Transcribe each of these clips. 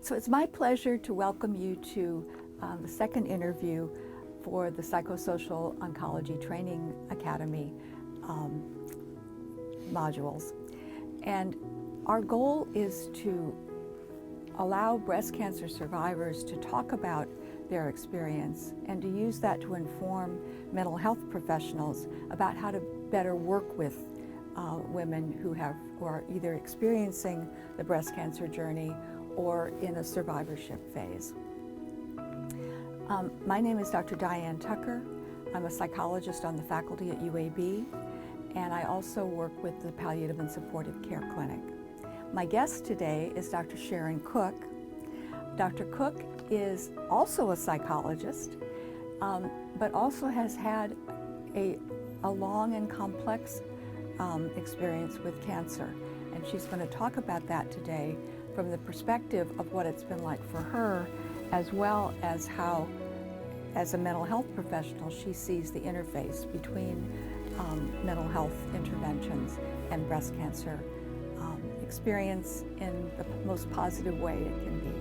So it's my pleasure to welcome you to the second interview for the Psychosocial Oncology Training Academy modules. And our goal is to allow breast cancer survivors to talk about their experience and to use that to inform mental health professionals about how to better work with women who are either experiencing the breast cancer journey or in a survivorship phase. My name is Dr. Diane Tucker. I'm a psychologist on the faculty at UAB, and I also work with the Palliative and Supportive Care Clinic. My guest today is Dr. Sharon Cook. Dr. Cook is also a psychologist, but also has had a long and complex experience with cancer. And she's going to talk about that today from the perspective of what it's been like for her, as well as how, as a mental health professional, she sees the interface between mental health interventions and breast cancer experience in the most positive way it can be.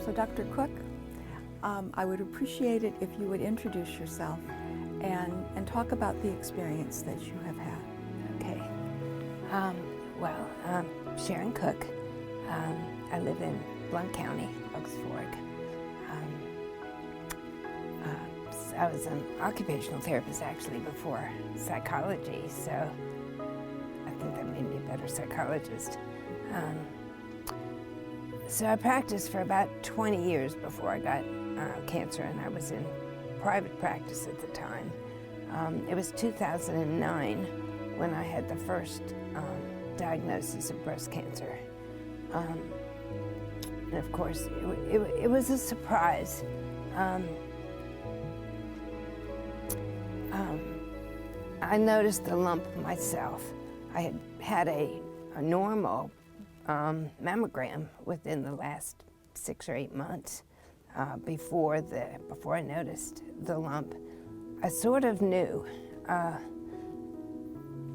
So Dr. Cook, I would appreciate it if you would introduce yourself and talk about the experience that you have had. Okay. I'm Sharon Cook. I live in Blount County, Oaks Fork. I was an occupational therapist actually before psychology, so I think that made me a better psychologist. So I practiced for about 20 years before I got cancer, and I was in private practice at the time. It was 2009 when I had the first diagnosis of breast cancer. And of course, it was a surprise. I noticed the lump myself. I had had a normal mammogram within the last 6 or 8 months before I noticed the lump. I sort of knew. I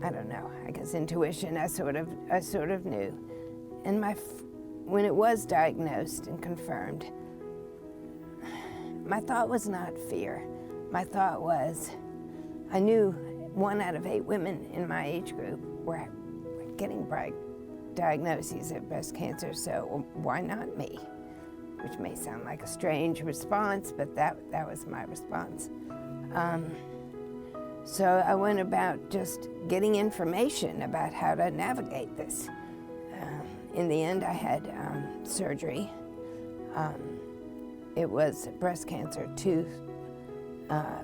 don't know. I guess intuition. I sort of knew. And when it was diagnosed and confirmed, my thought was not fear. My thought was, I knew 1 out of 8 women in my age group were getting diagnoses of breast cancer, so why not me? Which may sound like a strange response, but that was my response. So I went about just getting information about how to navigate this. In the end, I had surgery. It was breast cancer,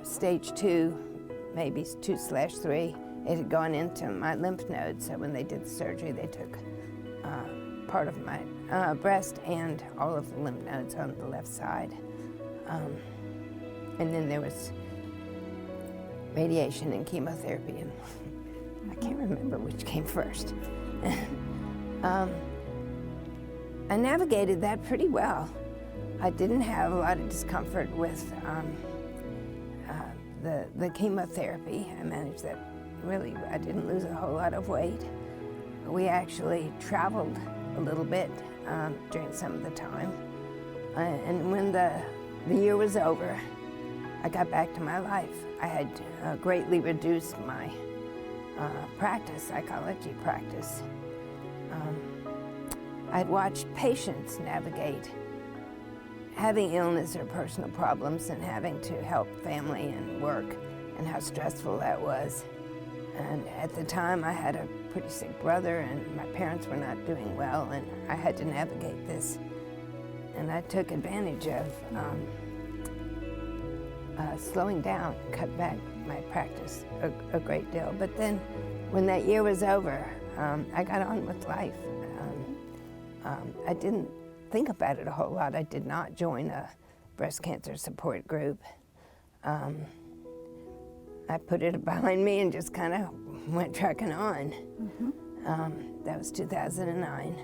stage 2, maybe 2/3. It had gone into my lymph nodes, so when they did the surgery, they took part of my breast and all of the lymph nodes on the left side. And then there was radiation and chemotherapy, and I can't remember which came first. I navigated that pretty well. I didn't have a lot of discomfort with the chemotherapy. I managed that really. I didn't lose a whole lot of weight. We actually traveled a little bit during some of the time. And when the year was over, I got back to my life. I had greatly reduced my psychology practice. I'd watched patients navigate having illness or personal problems and having to help family and work, and how stressful that was. And at the time, I had a pretty sick brother, and my parents were not doing well, and I had to navigate this. And I took advantage of slowing down, cut back my practice a great deal. But then, when that year was over, I got on with life. I didn't think about it a whole lot. I did not join a breast cancer support group. I put it behind me and just kind of went trucking on. Mm-hmm. That was 2009.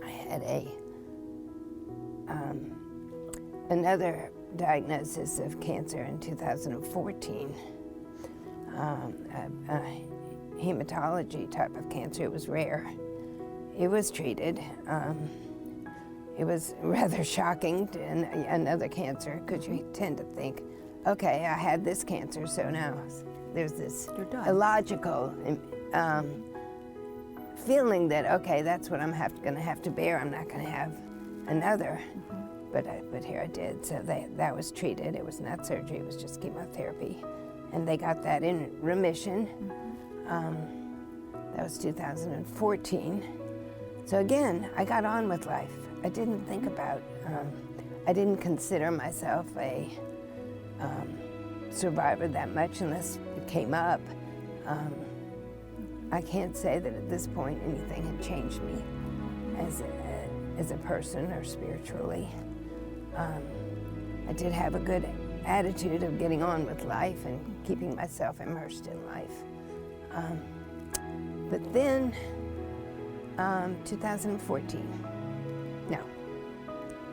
I had another diagnosis of cancer in 2014. A hematology type of cancer. It was rare. it was treated. It was rather shocking to another cancer, because you tend to think, okay, I had this cancer, so now there's this illogical feeling that, okay, that's what I'm going to have to bear. I'm not going to have another. But here I did. So that was treated. It was not surgery. It was just chemotherapy. And they got that in remission. That was 2014. So again, I got on with life. I didn't think about, I didn't consider myself a survivor that much unless it came up. I can't say that at this point anything had changed me as a person or spiritually. I did have a good attitude of getting on with life and keeping myself immersed in life. But then, 2014, no,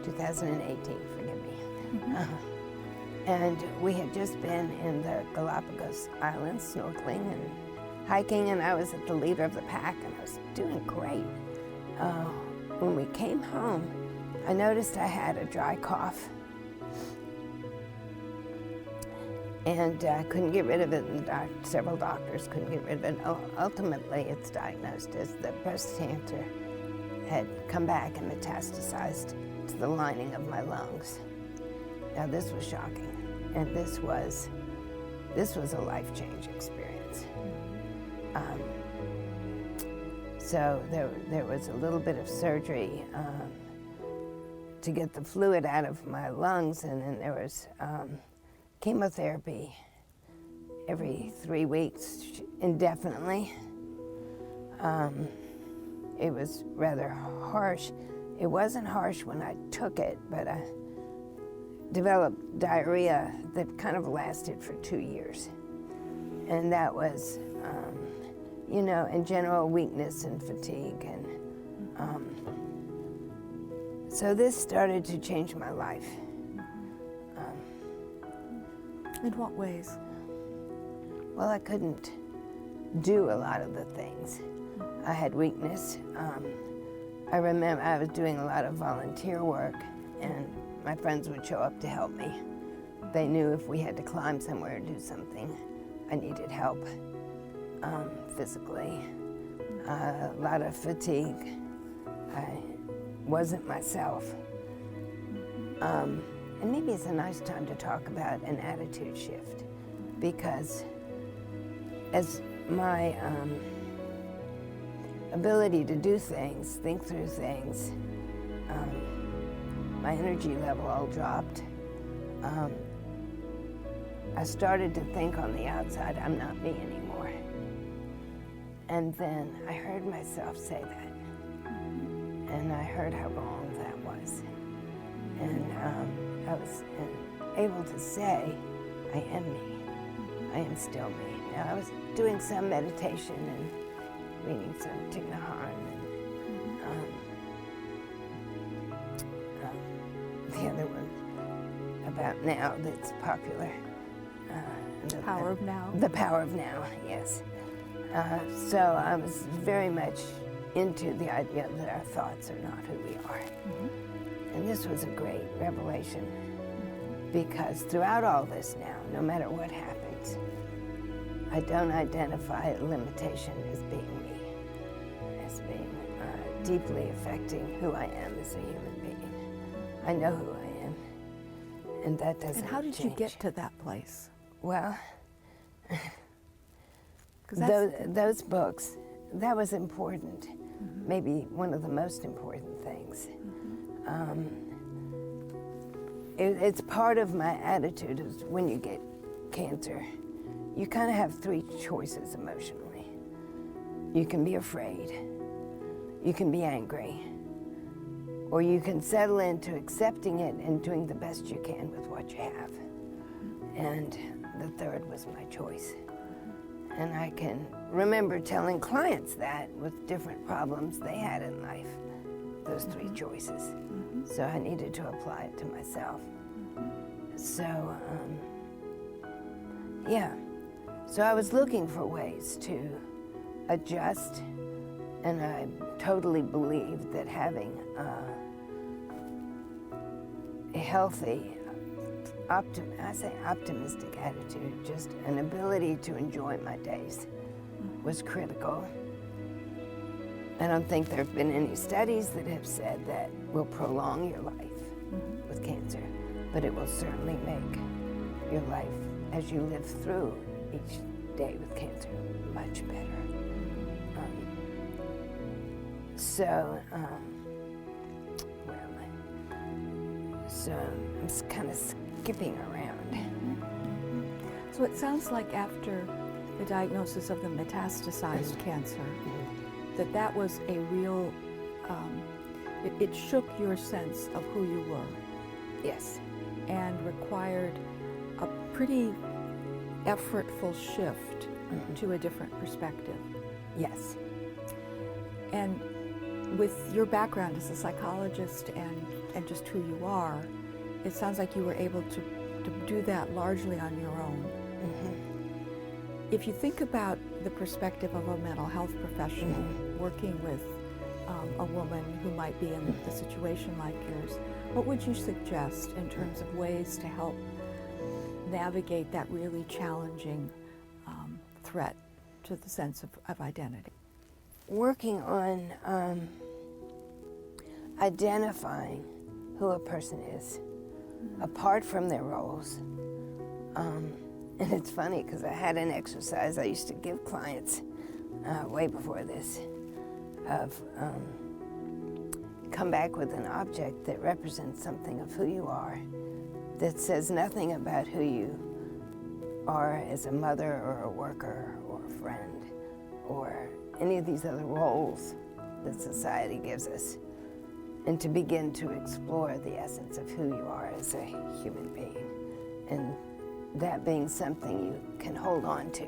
2018, forgive me. And we had just been in the Galapagos Islands snorkeling and hiking, and I was at the leader of the pack, and I was doing great. When we came home, I noticed I had a dry cough, and I couldn't get rid of it, and several doctors couldn't get rid of it. Ultimately, it's diagnosed as the breast cancer had come back and metastasized to the lining of my lungs. Now, this was shocking, and this was a life-change experience. So there was a little bit of surgery to get the fluid out of my lungs, and then there was chemotherapy every 3 weeks indefinitely. It was rather harsh. It wasn't harsh when I took it, but I developed diarrhea that kind of lasted for 2 years. And that was, in general, weakness and fatigue. And so this started to change my life. In what ways? Well, I couldn't do a lot of the things. I had weakness. I remember I was doing a lot of volunteer work, and my friends would show up to help me. They knew if we had to climb somewhere or do something, I needed help physically. A lot of fatigue. I wasn't myself. And maybe it's a nice time to talk about an attitude shift, because as my ability to do things, think through things, my energy level all dropped. I started to think on the outside, I'm not me anymore. And then I heard myself say that. And I heard how wrong that was. And I was able to say, I am me. I am still me. Now, I was doing some meditation and reading some Thich Nhat Hanh, and the other one about now that's popular. The Power of Now? The Power of Now, yes. So I was very much into the idea that our thoughts are not who we are. And this was a great revelation, because throughout all this now, no matter what happens, I don't identify a limitation as being me, as being deeply affecting who I am as a human being. I know who I am, and that doesn't change. And how did you get to that place? Well, those books, that was important. Maybe one of the most important things. It's part of my attitude is when you get cancer, you kind of have three choices emotionally. You can be afraid, you can be angry, or you can settle into accepting it and doing the best you can with what you have. And the third was my choice. And I can remember telling clients that with different problems they had in life, those three choices. So I needed to apply it to myself. So, yeah. So I was looking for ways to adjust And I totally believe that having a healthy, optimistic attitude, just an ability to enjoy my days, was critical. I don't think there have been any studies that have said that will prolong your life with cancer, but it will certainly make your life as you live through each day with cancer much better. Where am I? So I'm kind of skipping around. So it sounds like after the diagnosis of the metastasized cancer, that was a real, it shook your sense of who you were. Yes. And required a pretty effortful shift to a different perspective. Yes. And with your background as a psychologist and just who you are, it sounds like you were able to do that largely on your own. If you think about the perspective of a mental health professional working with a woman who might be in a situation like yours, what would you suggest in terms of ways to help navigate that really challenging threat to the sense of identity? Working on identifying who a person is, apart from their roles. And it's funny, because I had an exercise I used to give clients way before this, of come back with an object that represents something of who you are, that says nothing about who you are as a mother or a worker or a friend or any of these other roles that society gives us, and to begin to explore the essence of who you are as a human being, and that being something you can hold on to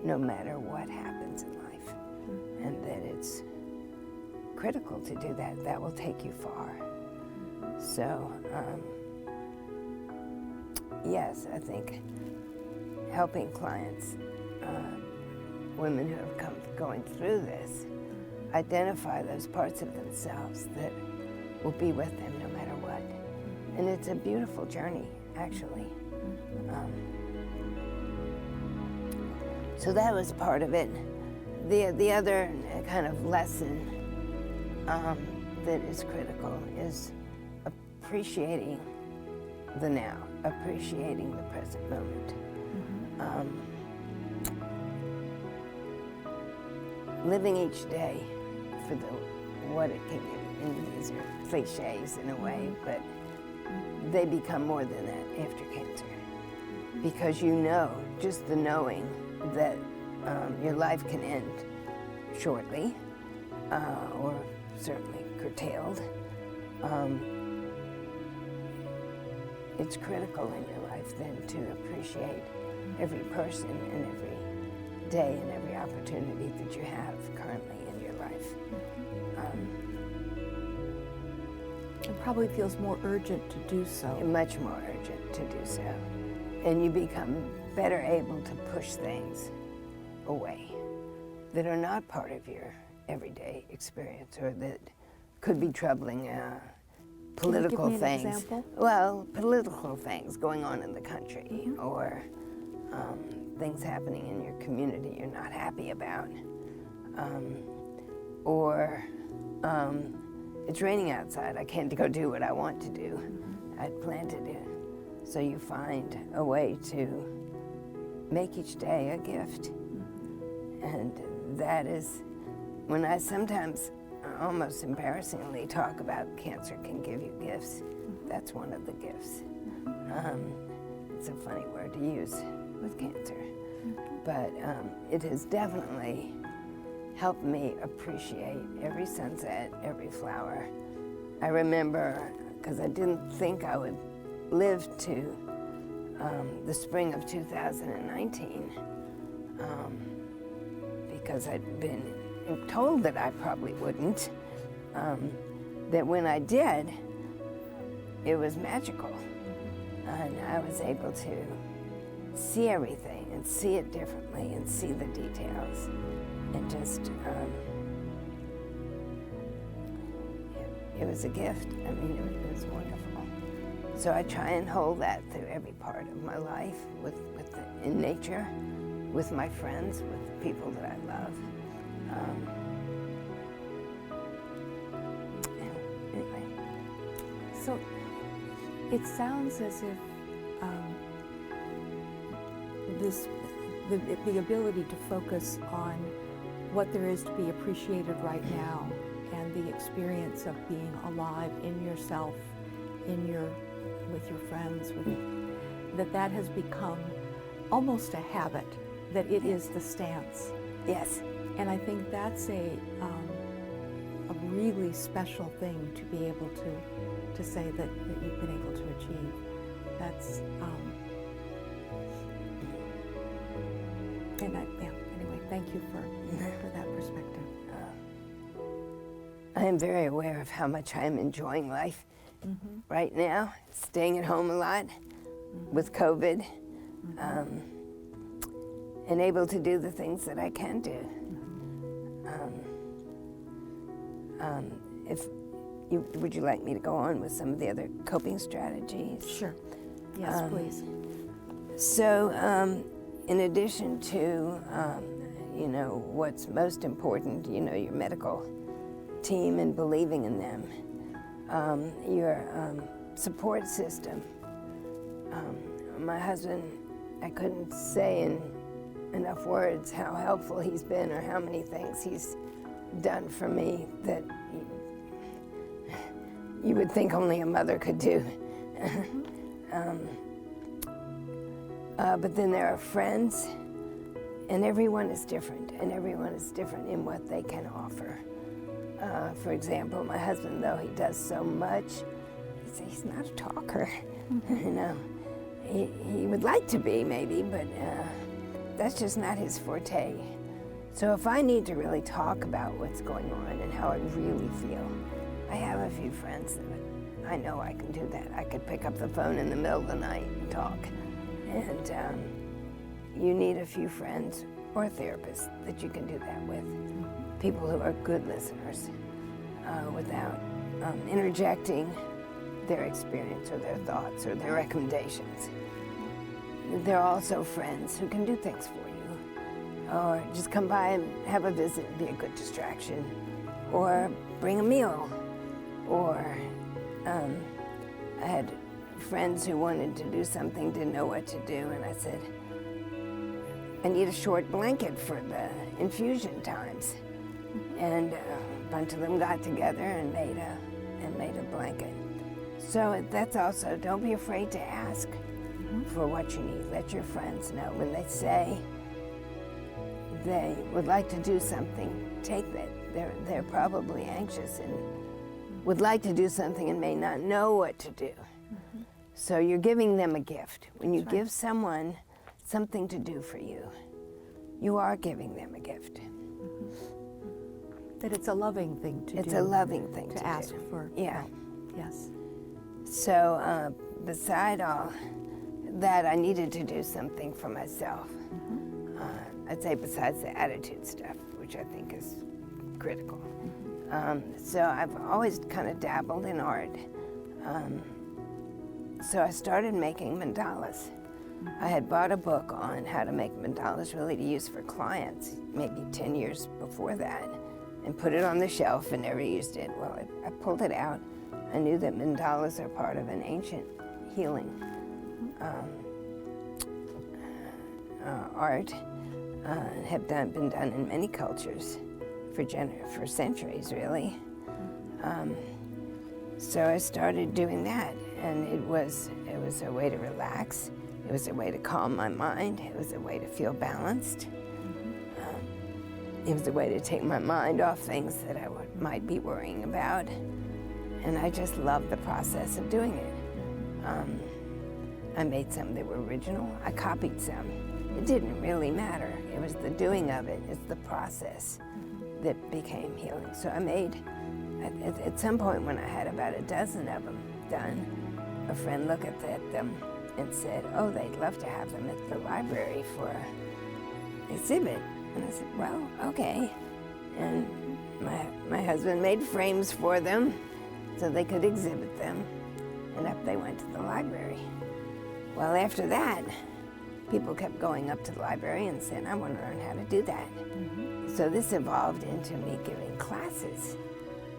no matter what happens in life, and that it's critical to do that. That will take you far. So, yes, I think helping clients, women who have going through this, identify those parts of themselves that will be with them no matter what. And it's a beautiful journey, actually. So that was part of it. The other kind of lesson that is critical is appreciating the now, appreciating the present moment. Living each day for what it can give. And these are cliches in a way, but they become more than that after cancer. Because you know, just the knowing that your life can end shortly, or certainly curtailed, it's critical in your life then to appreciate every person and every day and every opportunity that you have currently in your life. It probably feels more urgent to do so. Much more urgent to do so. And you become better able to push things away that are not part of your everyday experience, or that could be troubling. Political Can you give me an things. example? Well, political things going on in the country, or things happening in your community you're not happy about, or it's raining outside, I can't go do what I want to do, I'd planned to do. So you find a way to make each day a gift. And that is, when I sometimes almost embarrassingly talk about cancer can give you gifts, that's one of the gifts. It's a funny word to use with cancer, but it has definitely helped me appreciate every sunset, every flower. I remember, because I didn't think I would live to the spring of 2019, because I'd been told that I probably wouldn't, that when I did, it was magical. And I was able to see everything and see it differently and see the details, and just it was a gift. I mean, it was wonderful. So I try and hold that through every part of my life, in nature, with my friends, with the people that I love. Anyway. So it sounds as if the ability to focus on what there is to be appreciated right now, and the experience of being alive in yourself, with your friends, that has become almost a habit, that it is the stance. Yes. And I think that's a really special thing to be able to say that you've been able to achieve. That's anyway, thank you for that perspective. I am very aware of how much I am enjoying life right now, staying at home a lot with COVID, and able to do the things that I can do. Would you like me to go on with some of the other coping strategies? Sure. Yes, please. So, in addition to, what's most important, your medical team and believing in them, your support system. My husband, I couldn't say in enough words how helpful he's been or how many things he's done for me that you would think only a mother could do. But then there are friends, and everyone is different, and everyone is different in what they can offer. For example, my husband, though he does so much, he's not a talker. He would like to be, maybe, but that's just not his forte. So if I need to really talk about what's going on and how I really feel, I have a few friends that I know I can do that. I could pick up the phone in the middle of the night and talk. And you need a few friends or therapists that you can do that with. People who are good listeners without interjecting their experience or their thoughts or their recommendations. There are also friends who can do things for you, or just come by and have a visit and be a good distraction, or bring a meal, or I had friends who wanted to do something, didn't know what to do, and I said, I need a short blanket for the infusion times. And a bunch of them got together and made a blanket. So that's also, don't be afraid to ask for what you need. Let your friends know. When they say they would like to do something, take that. They're probably anxious and would like to do something and may not know what to do. So you're giving them a gift. When you give someone something to do for you, you are giving them a gift. That it's a loving thing to do. It's a loving thing to ask do. for. Yeah. Yes. So beside all that, I needed to do something for myself. I'd say besides the attitude stuff, which I think is critical. So I've always kind of dabbled in art. So I started making mandalas. I had bought a book on how to make mandalas really to use for clients, maybe 10 years before that, and put it on the shelf and never used it. Well, I pulled it out. I knew that mandalas are part of an ancient healing art, have been done in many cultures for centuries, really. So I started doing that, and it was a way to relax. It was a way to calm my mind. It was a way to feel balanced. It was a way to take my mind off things that I might be worrying about. And I just loved the process of doing it. I made some that were original. I copied some. It didn't really matter. It was the doing of it. It's the process that became healing. So I made, at some point when I had about a dozen of them done, a friend looked at them and said, oh, they'd love to have them at the library for an exhibit. And I said, well, okay. And my husband made frames for them, so they could exhibit them, and up they went to the library. Well, after that, people kept going up to the library and saying, I want to learn how to do that. So this evolved into me giving classes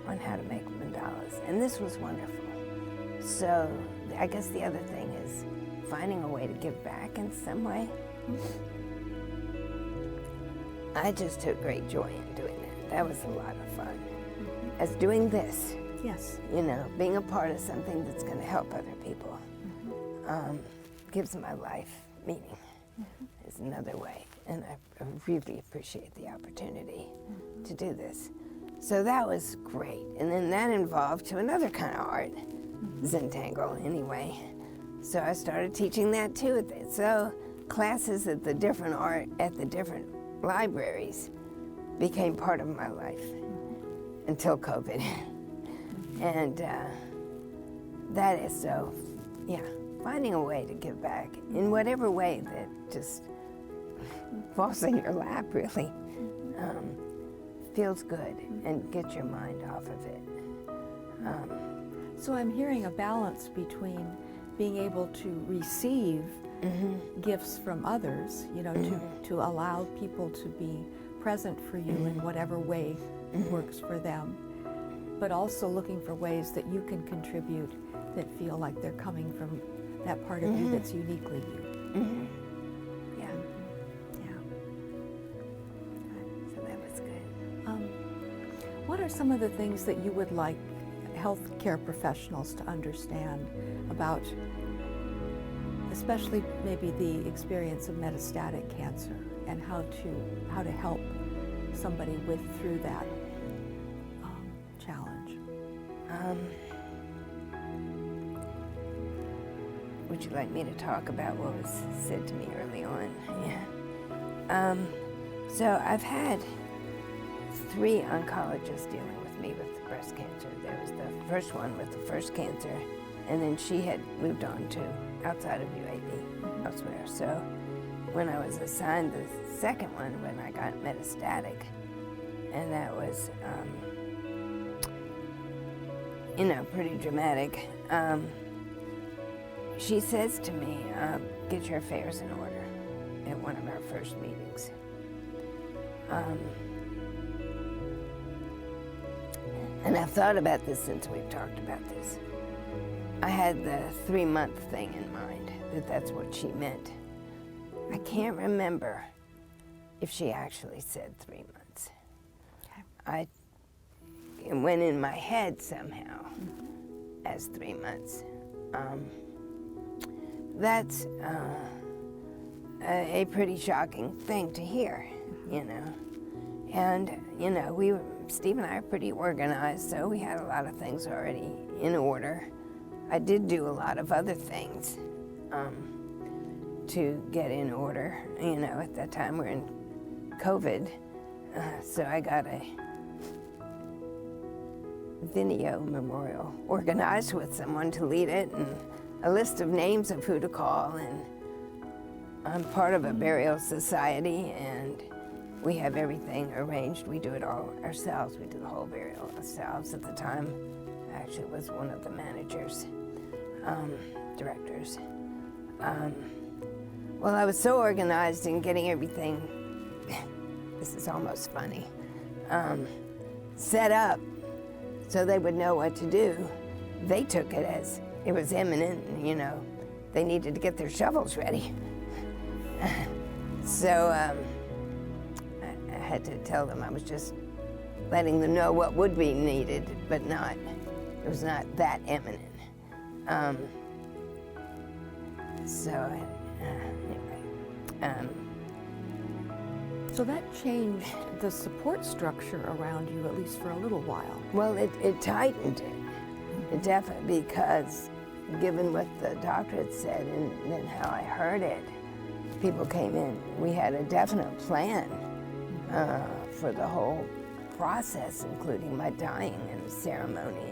on how to make mandalas, and this was wonderful. So I guess the other thing is finding a way to give back in some way. I just took great joy in doing that. That was a lot of fun. As doing this, Yes. you know, being a part of something that's going to help other people gives my life meaning. Is another way, and I really appreciate the opportunity to do this. So that was great, and then that involved to another kind of art, Zentangle anyway. So I started teaching that too. So classes at the different libraries became part of my life until COVID. And that is so, yeah, finding a way to give back in whatever way that just falls in your lap, really, feels good and gets your mind off of it. So I'm hearing a balance between being able to receive gifts from others, you know, to allow people to be present for you in whatever way works for them, but also looking for ways that you can contribute that feel like they're coming from that part of you that's uniquely you. Yeah. Yeah. So that was good. What are some of the things that you would like healthcare professionals to understand about, especially maybe the experience of metastatic cancer and how to help somebody through that challenge? Would you like me to talk about what was said to me early on? Yeah. So I've had 3 oncologists dealing with me with breast cancer. There was the first one with the first cancer, and then she had moved on to outside of UAB elsewhere. So when I was assigned the second one, when I got metastatic, and that was, you know, pretty dramatic, she says to me, get your affairs in order at one of our first meetings. And I've thought about this since we've talked about this. I had the 3-month thing in mind, that's what she meant. I can't remember if she actually said 3 months. Okay. It went in my head somehow as 3 months. That's a pretty shocking thing to hear, you know. And, you know, Steve and I are pretty organized, so we had a lot of things already in order. I did do a lot of other things to get in order. You know, at that time we're in COVID, so I got a video memorial organized with someone to lead it and a list of names of who to call, and I'm part of a burial society and we have everything arranged. We do it all ourselves. We do the whole burial ourselves. At the time, I actually was one of the managers, directors. Well, I was so organized in getting everything, this is almost funny, set up so they would know what to do. They took it as it was imminent, and, you know, they needed to get their shovels ready. So I had to tell them I was just letting them know what would be needed, but it was not that imminent. Anyway. So that changed the support structure around you, at least for a little while. Well, it tightened it definitely, because given what the doctor had said and then how I heard it, people came in. We had a definite plan for the whole process, including my dying and the ceremony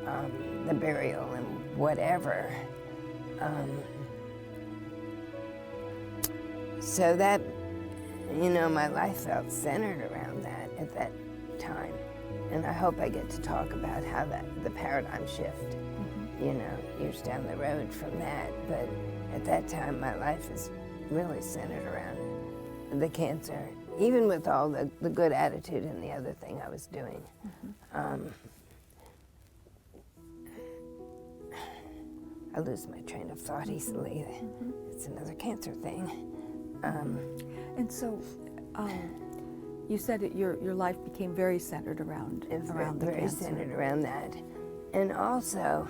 and the burial and whatever. So that, you know, my life felt centered around that at that time. and I hope I get to talk about how the paradigm shift, you know, years down the road from that. But at that time, my life is really centered around the cancer, even with all the good attitude and the other thing I was doing. I lose my train of thought easily. It's another cancer thing. And so, you said that your life became very centered around the very cancer. centered around that, and also,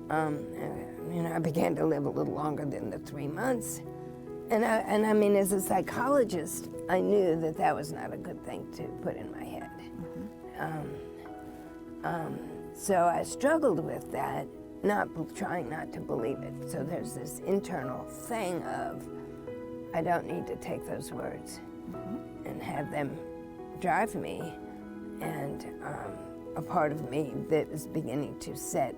you know, I began to live a little longer than the 3 months, and I mean, as a psychologist, I knew that that was not a good thing to put in my head. So I struggled with that, trying not to believe it. So there's this internal thing of, I don't need to take those words and have them drive me, and a part of me that is beginning to set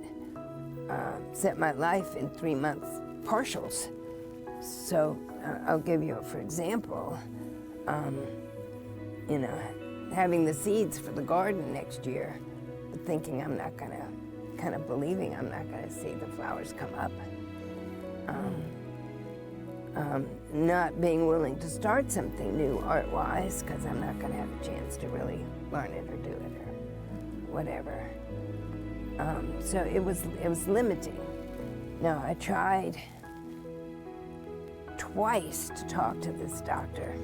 my life in 3-month partials. So I'll give you, for example, you know, having the seeds for the garden next year, but thinking I'm not gonna, kind of believing I'm not gonna see the flowers come up. Not being willing to start something new art-wise because I'm not going to have a chance to really learn it or do it or whatever. So it was limiting. Now, I tried twice to talk to this doctor,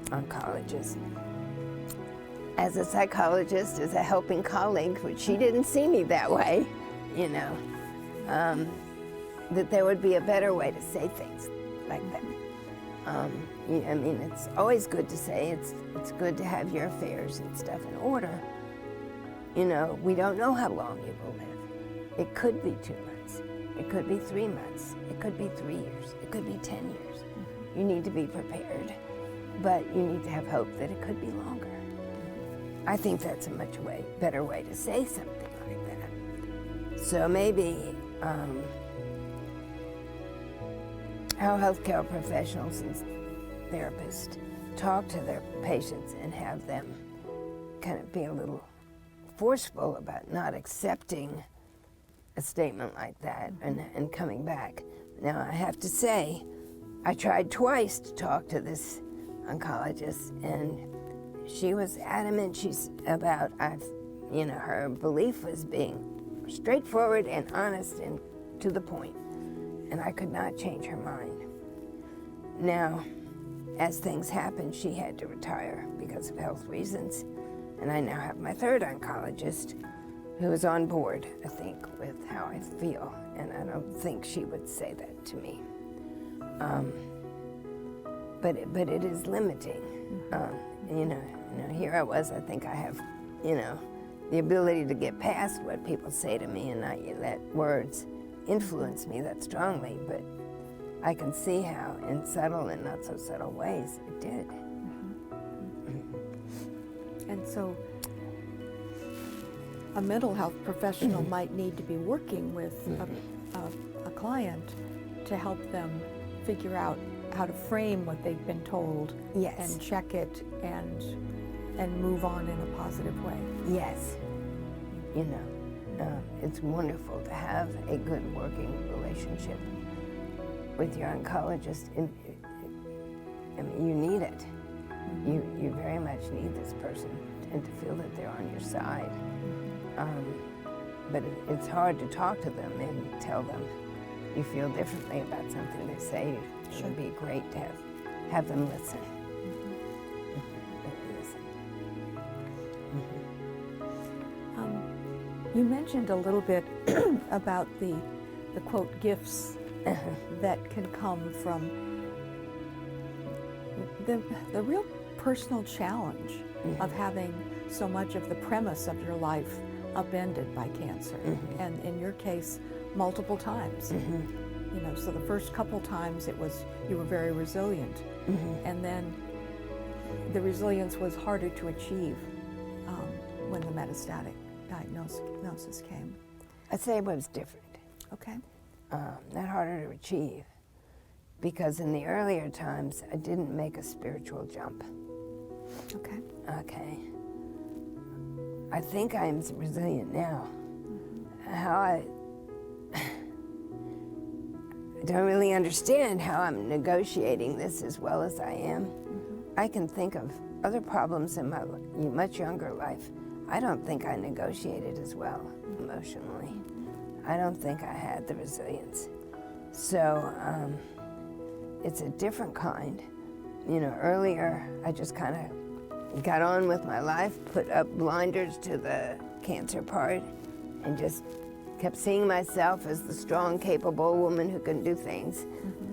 oncologist. As a psychologist, as a helping colleague, which she didn't see me that way, you know, that there would be a better way to say things like that. I mean, it's always good to say it's good to have your affairs and stuff in order. You know, we don't know how long you will live. It could be 2 months. It could be 3 months. It could be 3 years. It could be 10 years. You need to be prepared, but you need to have hope that it could be longer. I think that's a much better way to say something like that. So maybe how healthcare professionals and therapists talk to their patients and have them kind of be a little forceful about not accepting a statement like that and coming back. Now, I have to say, I tried twice to talk to this oncologist, and she was adamant. You know, her belief was being straightforward and honest and to the point, and I could not change her mind. Now, as things happened, she had to retire because of health reasons, and I now have my third oncologist who is on board, I think, with how I feel, and I don't think she would say that to me. But it is limiting. You know, here I was, I think I have, you know, the ability to get past what people say to me and not let words influence me that strongly, but I can see how in subtle and not so subtle ways it did. And so a mental health professional might need to be working with a client to help them figure out how to frame what they've been told, Yes. and check it and move on in a positive way. Yes. You know, it's wonderful to have a good working relationship with your oncologist. I mean, you need it. You very much need this person and to feel that they're on your side. But it's hard to talk to them and tell them you feel differently about something they say. It would be great to have them listen. You mentioned a little bit about the quote gifts that can come from the real personal challenge of having so much of the premise of your life upended by cancer, and in your case, multiple times. You know, so the first couple times you were very resilient, and then the resilience was harder to achieve when the metastatic diagnosis came. I'd say it was different. Okay. Not harder to achieve, because in the earlier times I didn't make a spiritual jump. Okay. Okay. I think I'm resilient now. How I don't really understand how I'm negotiating this as well as I am. I can think of other problems in my much younger life. I don't think I negotiated as well emotionally. I don't think I had the resilience. So it's a different kind. You know, earlier I just kind of got on with my life, put up blinders to the cancer part, and just kept seeing myself as the strong, capable woman who can do things,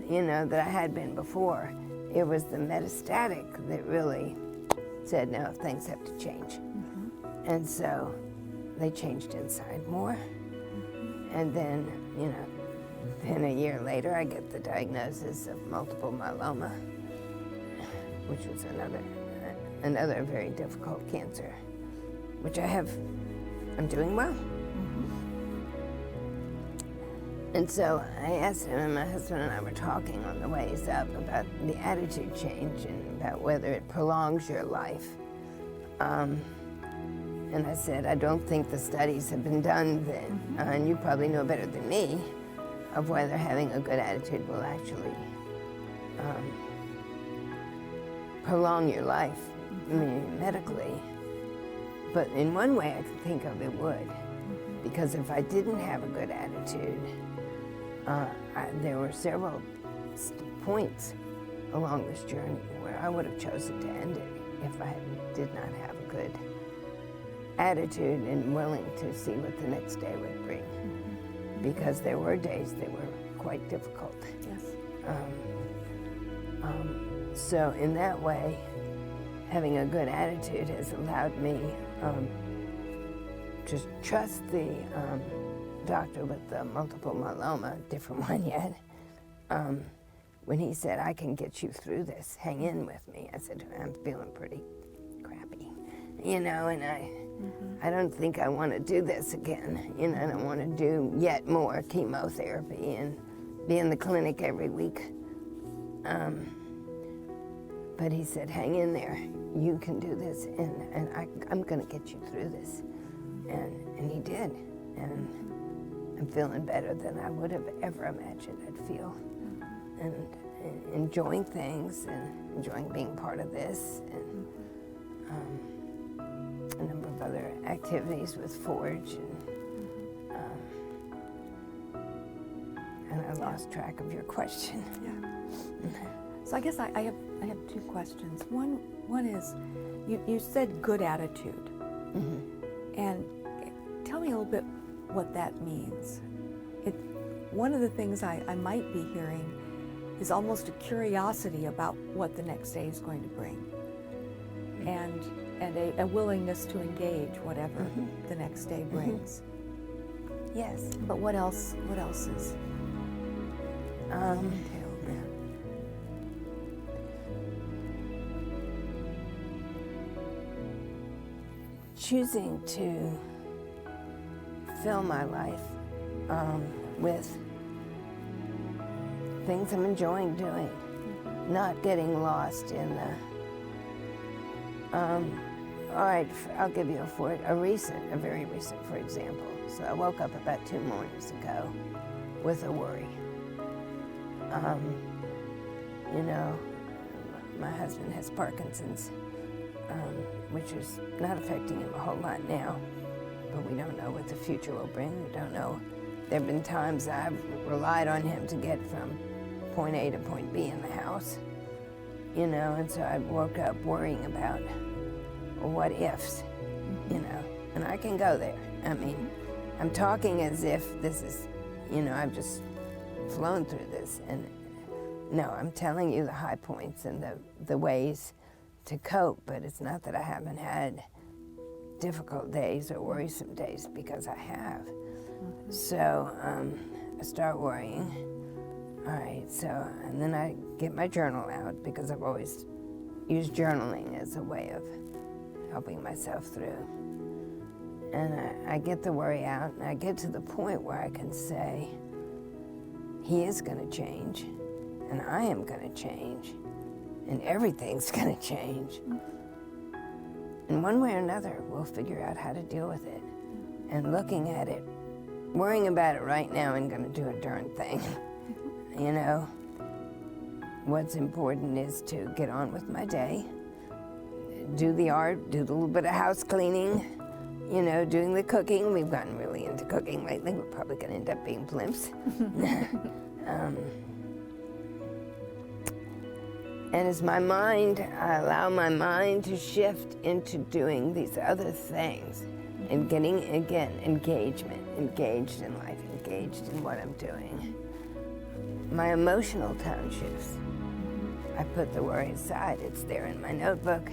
you know, that I had been before. It was the metastatic that really said, no, things have to change. And so they changed inside more. And then, you know, then a year later, I get the diagnosis of multiple myeloma, which was another very difficult cancer, which I'm doing well. And so I asked him, and my husband and I were talking on the ways up about the attitude change and about whether it prolongs your life. And I said, I don't think the studies have been done then, and you probably know better than me, of whether having a good attitude will actually prolong your life, I mean, medically. But in one way I can think of it would, because if I didn't have a good attitude, there were several points along this journey where I would have chosen to end it if I did not have a good attitude and willing to see what the next day would bring. Because there were days that were quite difficult. Yes. So in that way, having a good attitude has allowed me to trust the doctor with the multiple myeloma, different one yet, when he said, I can get you through this, hang in with me. I said, I'm feeling pretty crappy, you know, and I don't think I want to do this again. You know, I don't want to do yet more chemotherapy and be in the clinic every week. But he said, hang in there, you can do this, and I'm going to get you through this. And he did, and I'm feeling better than I would have ever imagined I'd feel. And enjoying things, and enjoying being part of this, and a number of other activities with Forge, and I lost track of your question. Yeah. So I guess I have two questions. One is, you said good attitude, and tell me a little bit what that means. One of the things I might be hearing is almost a curiosity about what the next day is going to bring, and a willingness to engage whatever the next day brings. Yes. But what else is entailed there? Choosing to fill my life with things I'm enjoying doing, not getting lost in the, all right, I'll give you a very recent, for example. So I woke up about 2 mornings ago with a worry. You know, my husband has Parkinson's, which is not affecting him a whole lot now, but we don't know what the future will bring. We don't know. There have been times I've relied on him to get from point A to point B in the house, you know, and so I woke up worrying about what ifs, you know, and I can go there. I mean, I'm talking as if this is, you know, I've just flown through this, and no, I'm telling you the high points and the ways to cope, but it's not that I haven't had difficult days or worrisome days, because I have. So I start worrying. All right, so, and then I get my journal out, because I've always used journaling as a way of helping myself through. And I get the worry out, and I get to the point where I can say, he is going to change, and I am going to change, and everything's going to change. And one way or another, we'll figure out how to deal with it. And looking at it, worrying about it right now ain't gonna do a darn thing. You know, what's important is to get on with my day, do the art, do a little bit of house cleaning, you know, doing the cooking. We've gotten really into cooking lately. We're probably gonna end up being plimps. And as my mind, I allow my mind to shift into doing these other things and getting, again, engagement, engaged in life, engaged in what I'm doing. My emotional tone shifts. I put the worry aside. It's there in my notebook.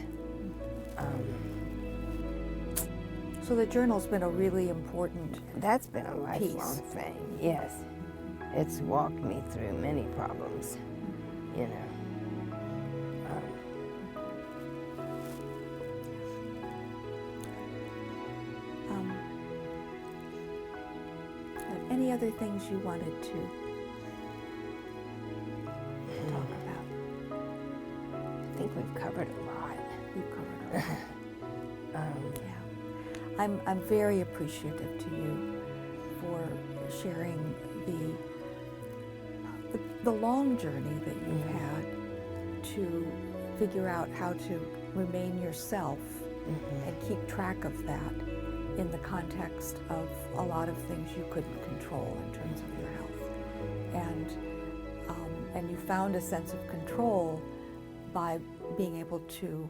So the journal's been a really important That's been a lifelong thing, yes. It's walked me through many problems, you know. Any other things you wanted to talk about? I think we've covered a lot. We've covered a lot. Yeah. I'm very appreciative to you for sharing the long journey that you've had to figure out how to remain yourself and keep track of that in the context of a lot of things you couldn't control in terms of your health. And you found a sense of control by being able to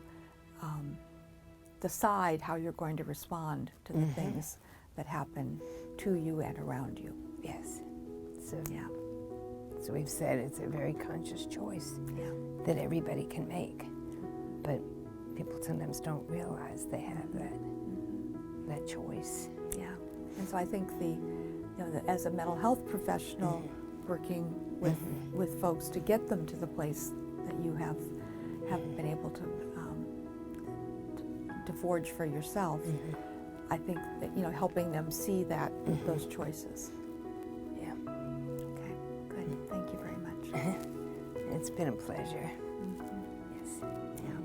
decide how you're going to respond to the things that happen to you and around you. Yes. So, Yeah. so we've said it's a very conscious choice that everybody can make, but people sometimes don't realize they have that choice. Yeah. And so I think as a mental health professional working with folks to get them to the place that you have been able to forge for yourself, I think that, helping them see that, those choices. Yeah. Okay, good. Thank you very much. It's been a pleasure. Yes. Yeah.